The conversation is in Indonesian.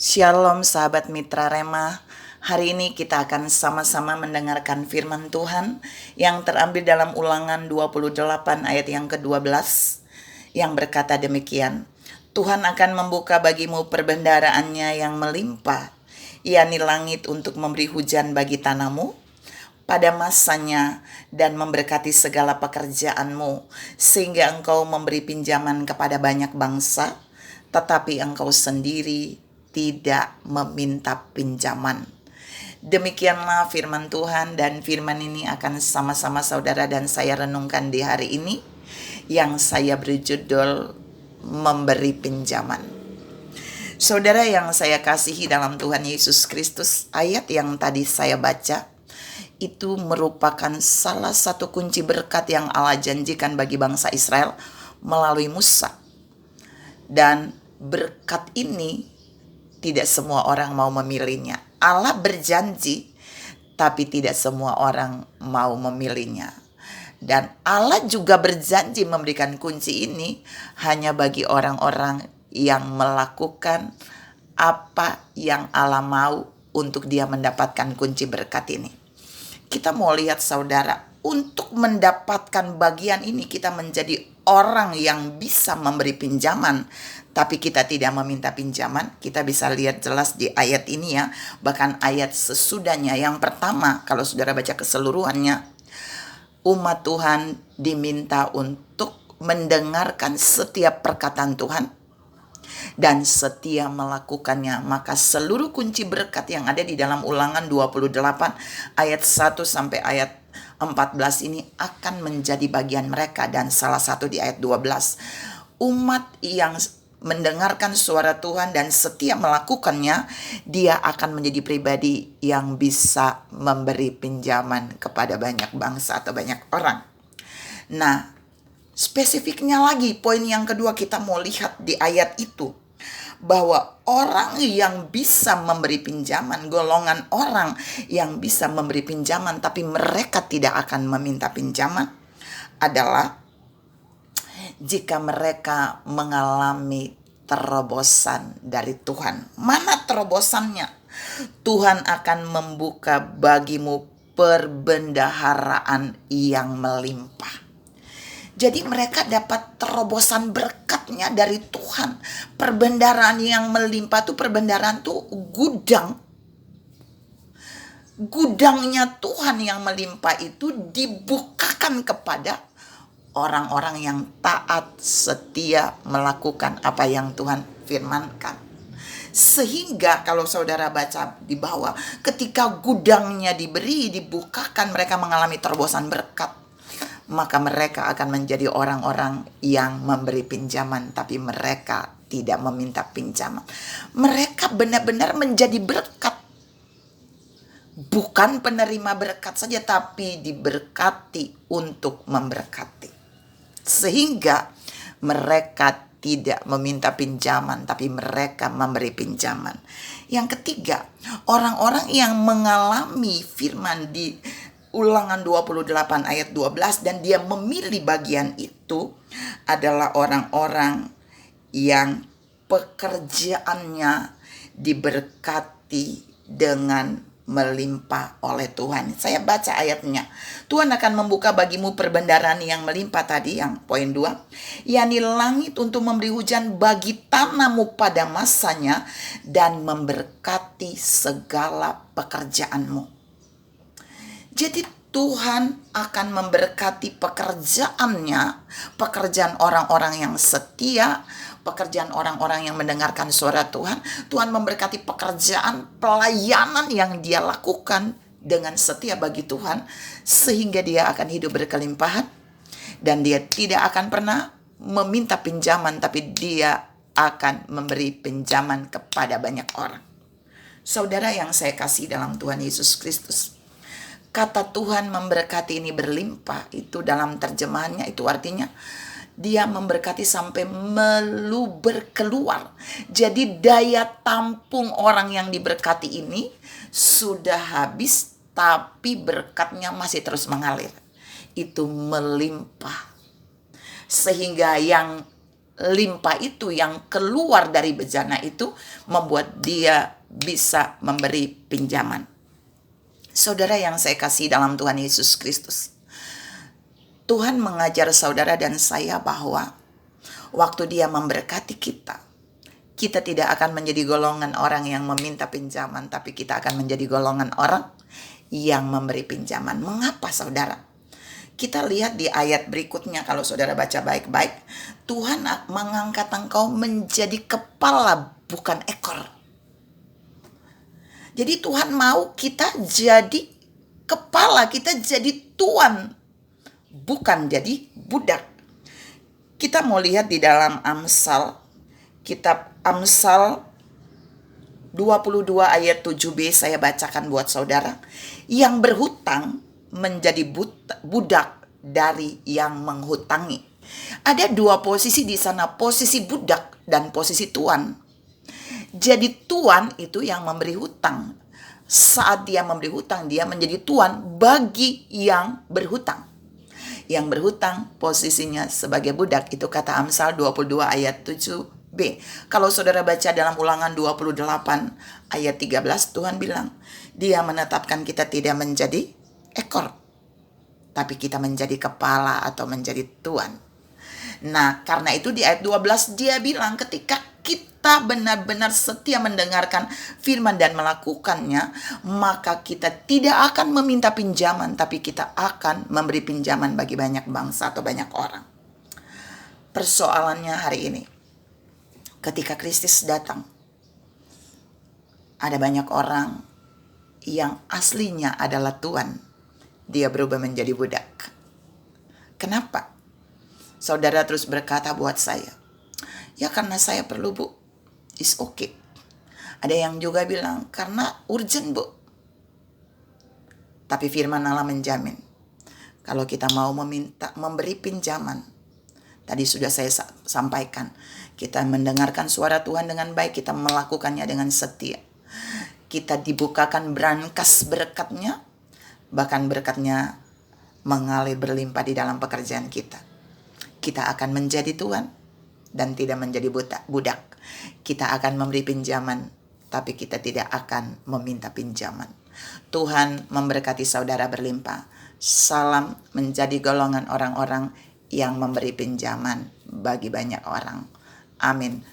Shalom sahabat Mitra Rema. Hari ini kita akan sama-sama mendengarkan firman Tuhan yang terambil dalam Ulangan 28 ayat yang ke-12 yang berkata demikian. Tuhan akan membuka bagimu perbendaharaannya yang melimpah, yakni langit untuk memberi hujan bagi tanahmu pada masanya dan memberkati segala pekerjaanmu, sehingga engkau memberi pinjaman kepada banyak bangsa, tetapi engkau sendiri tidak meminta pinjaman. Demikianlah firman Tuhan, dan firman ini akan sama-sama saudara dan saya renungkan di hari ini yang saya beri judul memberi pinjaman. Saudara yang saya kasihi dalam Tuhan Yesus Kristus, ayat yang tadi saya baca itu merupakan salah satu kunci berkat yang Allah janjikan bagi bangsa Israel melalui Musa. Dan berkat ini tidak semua orang mau memilihnya. Allah berjanji, tapi tidak semua orang mau memilihnya. Dan Allah juga berjanji memberikan kunci ini hanya bagi orang-orang yang melakukan apa yang Allah mau untuk dia mendapatkan kunci berkat ini. Kita mau lihat saudara, untuk mendapatkan bagian ini kita menjadi orang yang bisa memberi pinjaman, tapi kita tidak meminta pinjaman. Kita bisa lihat jelas di ayat ini ya, bahkan ayat sesudahnya. Yang pertama, kalau saudara baca keseluruhannya, umat Tuhan diminta untuk mendengarkan setiap perkataan Tuhan dan setia melakukannya. Maka seluruh kunci berkat yang ada di dalam Ulangan 28 ayat 1 sampai ayat 14 ini akan menjadi bagian mereka. Dan salah satu di ayat 12, umat yang mendengarkan suara Tuhan dan setia melakukannya, dia akan menjadi pribadi yang bisa memberi pinjaman kepada banyak bangsa atau banyak orang. Nah, spesifiknya lagi, poin yang kedua kita mau lihat di ayat itu, bahwa orang yang bisa memberi pinjaman, golongan orang yang bisa memberi pinjaman tapi mereka tidak akan meminta pinjaman, adalah jika mereka mengalami terobosan dari Tuhan. Mana terobosannya? Tuhan akan membuka bagimu perbendaharaan yang melimpah. Jadi mereka dapat terobosan berkatnya dari Tuhan. Perbendaharaan yang melimpah itu, perbendaharaan itu gudang. Gudangnya Tuhan yang melimpah itu dibukakan kepada orang-orang yang taat, setia melakukan apa yang Tuhan firmankan. Sehingga kalau saudara baca di bawah, ketika gudangnya dibukakan, mereka mengalami terobosan berkat. Maka mereka akan menjadi orang-orang yang memberi pinjaman, tapi mereka tidak meminta pinjaman. Mereka benar-benar menjadi berkat. Bukan penerima berkat saja, tapi diberkati untuk memberkati. Sehingga mereka tidak meminta pinjaman, tapi mereka memberi pinjaman. Yang ketiga, orang-orang yang mengalami firman di Ulangan 28 ayat 12 dan dia memilih bagian itu adalah orang-orang yang pekerjaannya diberkati dengan melimpah oleh Tuhan. Saya baca ayatnya. Tuhan akan membuka bagimu perbendaharaan yang melimpah tadi, yang poin 2, yakni langit untuk memberi hujan bagi tanahmu pada masanya dan memberkati segala pekerjaanmu. Jadi Tuhan akan memberkati pekerjaannya, pekerjaan orang-orang yang setia, pekerjaan orang-orang yang mendengarkan suara Tuhan. Tuhan memberkati pekerjaan pelayanan yang dia lakukan dengan setia bagi Tuhan, sehingga dia akan hidup berkelimpahan dan dia tidak akan pernah meminta pinjaman, tapi dia akan memberi pinjaman kepada banyak orang. Saudara yang saya kasih dalam Tuhan Yesus Kristus, kata Tuhan memberkati ini berlimpah, itu dalam terjemahannya itu artinya dia memberkati sampai meluber keluar. Jadi daya tampung orang yang diberkati ini sudah habis, tapi berkatnya masih terus mengalir. Itu melimpah. Sehingga yang limpah itu yang keluar dari bejana itu membuat dia bisa memberi pinjaman. Saudara yang saya kasih dalam Tuhan Yesus Kristus, Tuhan mengajar saudara dan saya bahwa waktu Dia memberkati kita, kita tidak akan menjadi golongan orang yang meminta pinjaman, tapi kita akan menjadi golongan orang yang memberi pinjaman. Mengapa saudara? Kita lihat di ayat berikutnya, kalau saudara baca baik-baik, Tuhan mengangkat engkau menjadi kepala bukan ekor. Jadi Tuhan mau kita jadi kepala, kita jadi tuan, bukan jadi budak. Kita mau lihat di dalam Amsal, kitab Amsal 22 ayat 7b, saya bacakan buat saudara. Yang berhutang menjadi budak dari yang menghutangi. Ada dua posisi di sana, posisi budak dan posisi tuan. Jadi tuan itu yang memberi hutang. Saat dia memberi hutang, dia menjadi tuan bagi yang berhutang. Yang berhutang posisinya sebagai budak. Itu kata Amsal 22 ayat 7b. Kalau saudara baca dalam Ulangan 28 ayat 13, Tuhan bilang, Dia menetapkan kita tidak menjadi ekor, tapi kita menjadi kepala atau menjadi tuan. Nah, karena itu di ayat 12 dia bilang ketika kita benar-benar setia mendengarkan firman dan melakukannya, maka kita tidak akan meminta pinjaman, tapi kita akan memberi pinjaman bagi banyak bangsa atau banyak orang. Persoalannya hari ini, ketika Kristus datang, ada banyak orang yang aslinya adalah tuan, dia berubah menjadi budak. Kenapa? Saudara terus berkata buat saya, ya karena saya perlu bu, is okay. Ada yang juga bilang, karena urgent bu. Tapi firman Allah menjamin, kalau kita mau memberi pinjaman, tadi sudah saya sampaikan, kita mendengarkan suara Tuhan dengan baik, kita melakukannya dengan setia. Kita dibukakan brankas berkatnya, bahkan berkatnya mengalir berlimpah di dalam pekerjaan kita. Kita akan menjadi tuan dan tidak menjadi budak. Kita akan memberi pinjaman, tapi kita tidak akan meminta pinjaman. Tuhan memberkati saudara berlimpah. Salam menjadi golongan orang-orang yang memberi pinjaman bagi banyak orang. Amin.